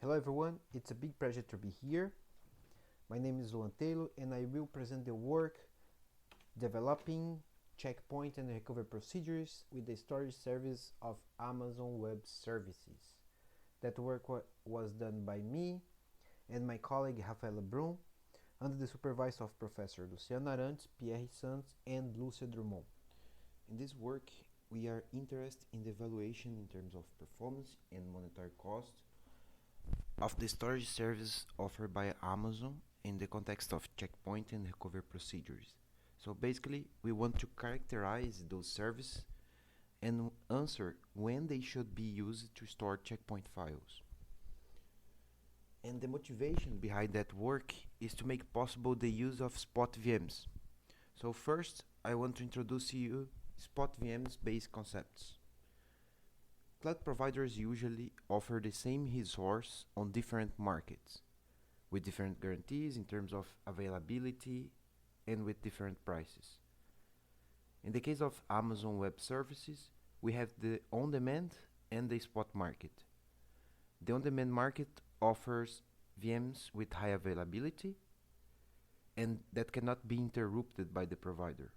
Hello everyone, it's a big pleasure to be here. My name is Untitled and I will present the work developing checkpoint and recovery procedures with the storage service of Amazon Web Services. That work was done by me and my colleague Rafaela Brum under the supervision of Professor Luciano Arantes, Pierre Santos and Lúcia Drummond. In this work, we are interested in the evaluation in terms of performance and monetary cost of the storage service offered by Amazon in the context of checkpoint and recovery procedures. So basically, we want to characterize those services and answer when they should be used to store checkpoint files. And the motivation behind that work is to make possible the use of spot VMs. So first, I want to introduce you spot VMs based concepts. Cloud providers usually offer the same resource on different markets, with different guarantees in terms of availability and with different prices. In the case of Amazon Web Services, we have the on-demand and the spot market. The on-demand market offers VMs with high availability and that cannot be interrupted by the provider,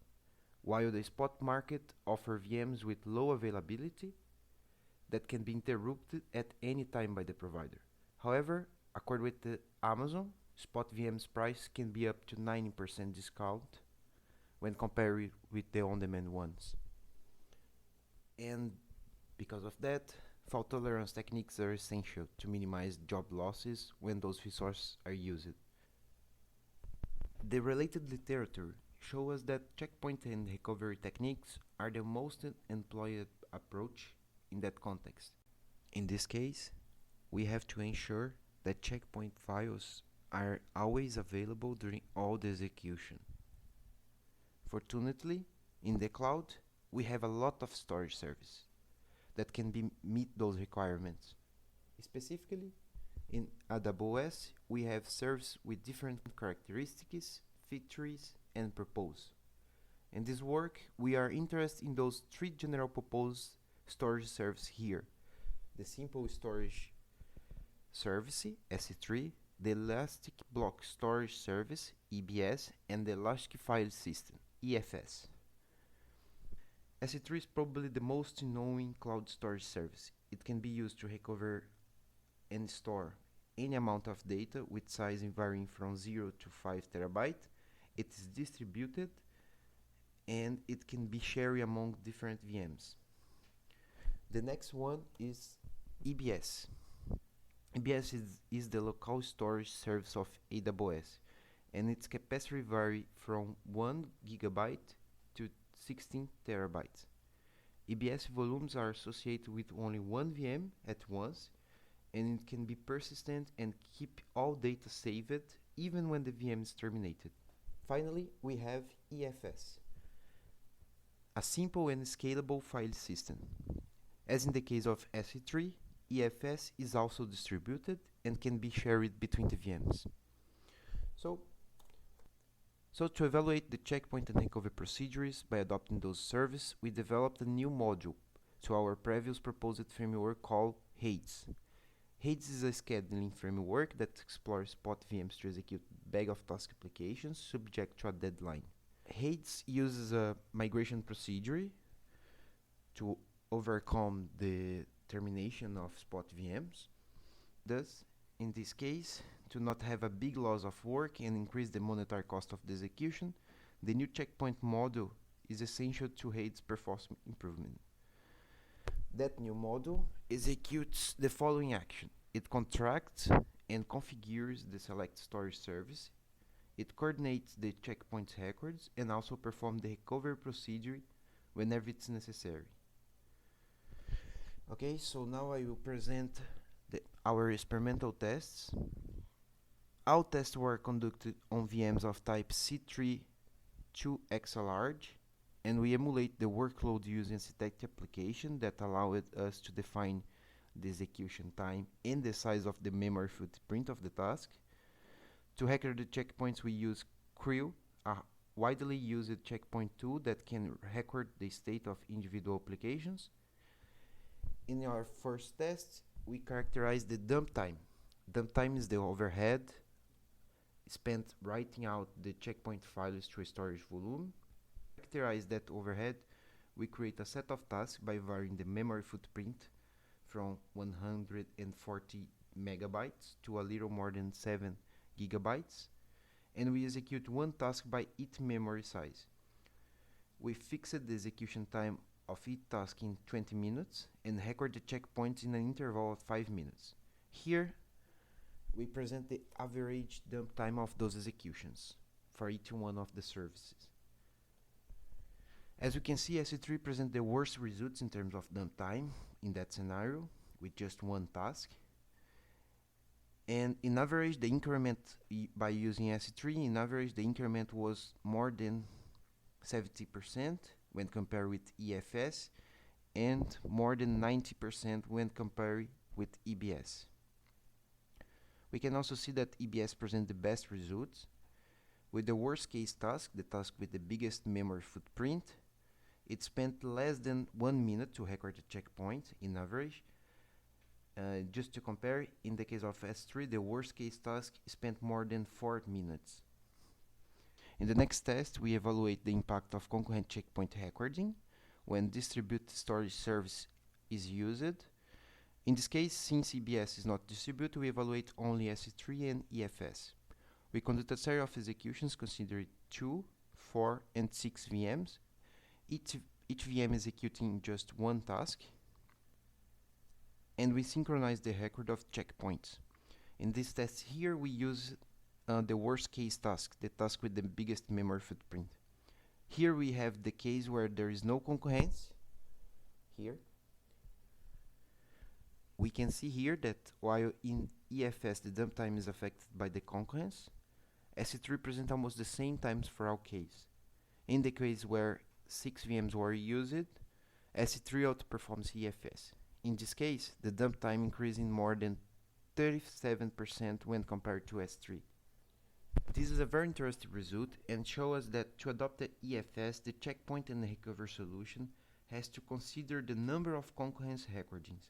while the spot market offers VMs with low availability that can be interrupted at any time by the provider. However, according with the Amazon, spot VM's price can be up to 90% discount when compared with the on-demand ones. And because of that, fault tolerance techniques are essential to minimize job losses when those resources are used. The related literature shows us that checkpoint and recovery techniques are the most employed approach in that context. In this case, we have to ensure that checkpoint files are always available during all the execution. Fortunately, in the cloud, we have a lot of storage service that can meet those requirements. Specifically, in AWS, we have services with different characteristics, features, and purpose. In this work, we are interested in those three general purpose storage service here: the simple storage service, S3, the elastic block storage service, EBS, and the elastic file system, EFS. S3 is probably the most known cloud storage service. It can be used to recover and store any amount of data with size varying from 0 to 5 terabytes. It is distributed and it can be shared among different VMs. The next one is EBS. EBS is the local storage service of AWS, and its capacity varies from 1 gigabyte to 16 terabytes. EBS volumes are associated with only one VM at once, and it can be persistent and keep all data saved even when the VM is terminated. Finally, we have EFS, a simple and scalable file system. As in the case of S3, EFS is also distributed and can be shared between the VMs. So to evaluate the checkpoint and recovery procedures by adopting those services, we developed a new module to our previous proposed framework called HADES. HADES is a scheduling framework that explores spot VMs to execute bag-of-task applications subject to a deadline. HADES uses a migration procedure to overcome the termination of spot VMs. Thus, in this case, to not have a big loss of work and increase the monetary cost of the execution, the new checkpoint module is essential to HADES performance improvement. That new module executes the following action. It contracts and configures the select storage service. It coordinates the checkpoint records and also performs the recovery procedure whenever it's necessary. Okay, so now I will present our experimental tests. All tests were conducted on VMs of type C3 to extra large, and we emulate the workload using synthetic application that allowed us to define the execution time and the size of the memory footprint of the task. To record the checkpoints, we use Creo, a widely used checkpoint tool that can record the state of individual applications. In our first test, we characterized the dump time, Dump time is the overhead spent writing out the checkpoint files to a storage volume. To characterize that overhead, we create a set of tasks by varying the memory footprint from 140 megabytes to a little more than 7 gigabytes, and we execute one task by each memory size. We fixed the execution time of each task in 20 minutes and record the checkpoints in an interval of 5 minutes. Here, we present the average dump time of those executions for each one of the services. As you can see, SC3 presents the worst results in terms of dump time in that scenario with just one task. And in average, the increment by using SC3, in average, the increment was more than 70% when compared with EFS and more than 90% when compared with EBS. We can also see that EBS presents the best results. With the worst case task, the task with the biggest memory footprint, it spent less than 1 minute to record the checkpoint in average. Just to compare, in the case of S3, the worst case task spent more than 4 minutes. In the next test, we evaluate the impact of concurrent checkpoint recording when distributed storage service is used. In this case, since EBS is not distributed, we evaluate only SC3 and EFS. We conduct a series of executions considering 2, 4, and 6 VMs, each VM executing just one task, and we synchronize the record of checkpoints. In this test here, we use the worst case task, the task with the biggest memory footprint. Here we have the case where there is no concurrence. Here we can see here that while in EFS the dump time is affected by the concurrence, SC3 presents almost the same times for all cases. In the case where 6 VMs were used, SC3 outperforms EFS. In this case, the dump time increasing more than 37% when compared to S3. This is a very interesting result and shows us that to adopt the EFS, the checkpoint and recovery solution has to consider the number of concurrence recordings.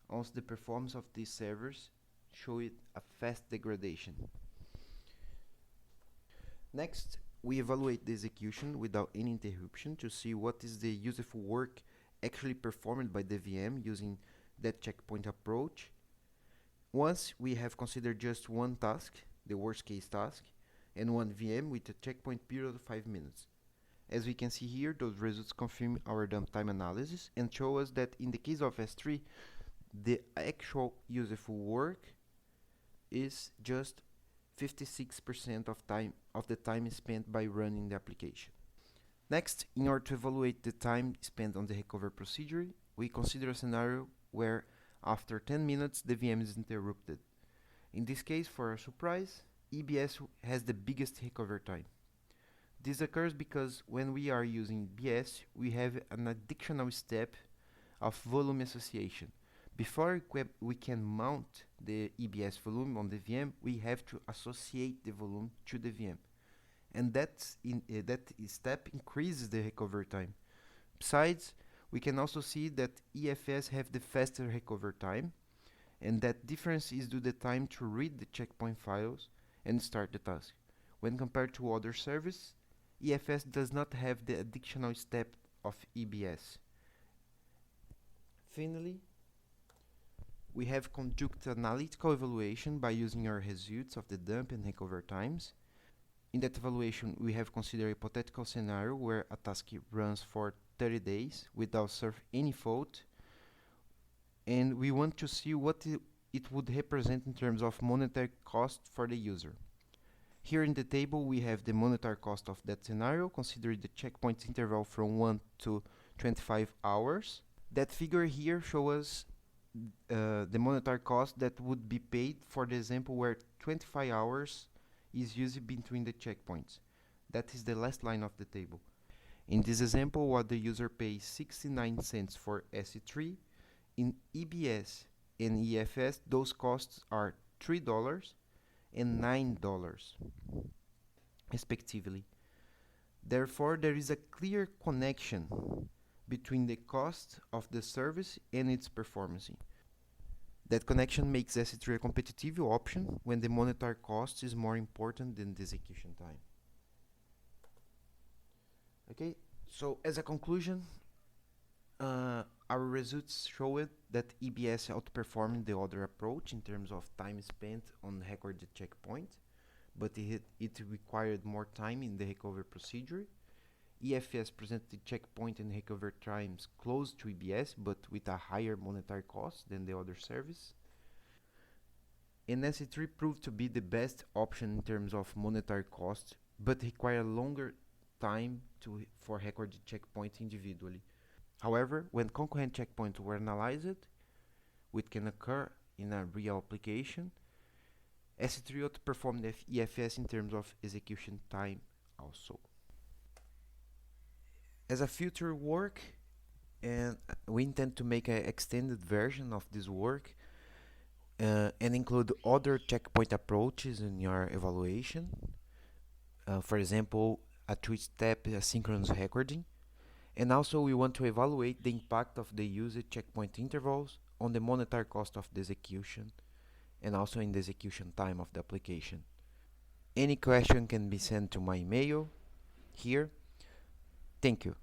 Also, the performance of these servers show it a fast degradation. Next, we evaluate the execution without any interruption to see what is the useful work actually performed by the VM using that checkpoint approach. Once we have considered just one task, the worst case task, and one VM with a checkpoint period of 5 minutes. As we can see here, those results confirm our dump time analysis and show us that in the case of S3, the actual useful work is just 56% of the time spent by running the application. Next, in order to evaluate the time spent on the recovery procedure, we consider a scenario where after 10 minutes the VM is interrupted. In this case, for our surprise, EBS has the biggest recovery time. This occurs because when we are using EBS, we have an additional step of volume association. Before we can mount the EBS volume on the VM, we have to associate the volume to the VM. And that step increases the recovery time. Besides, we can also see that EFS have the faster recovery time, and that difference is due to the time to read the checkpoint files and start the task. When compared to other services, EFS does not have the additional step of EBS. Finally, we have conducted analytical evaluation by using our results of the dump and recovery times. In that evaluation, we have considered a hypothetical scenario where a task runs for 30 days without serving any fault, and we want to see what it would represent in terms of monetary cost for the user. Here in the table, we have the monetary cost of that scenario, considering the checkpoint interval from 1 to 25 hours. That figure here shows us the monetary cost that would be paid for the example where 25 hours is used between the checkpoints. That is the last line of the table. In this example, what the user pays 69 cents for SC3. In EBS and EFS, those costs are $3 and $9, respectively. Therefore, there is a clear connection between the cost of the service and its performance. That connection makes S3 a competitive option when the monetary cost is more important than the execution time. Okay, so as a conclusion, our results showed that EBS outperformed the other approach in terms of time spent on recorded checkpoint, but it required more time in the recovery procedure. EFS presented checkpoint and recovery times close to EBS, but with a higher monetary cost than the other service. And S3 proved to be the best option in terms of monetary cost, but required longer time for recorded checkpoints individually. However, when concurrent checkpoints were analyzed, which can occur in a real application, S3 outperformed EFS in terms of execution time also. As a future work, and we intend to make an extended version of this work and include other checkpoint approaches in your evaluation. For example, a two-step asynchronous recording. And also we want to evaluate the impact of the used checkpoint intervals on the monetary cost of the execution and also in the execution time of the application. Any question can be sent to my email here. Thank you.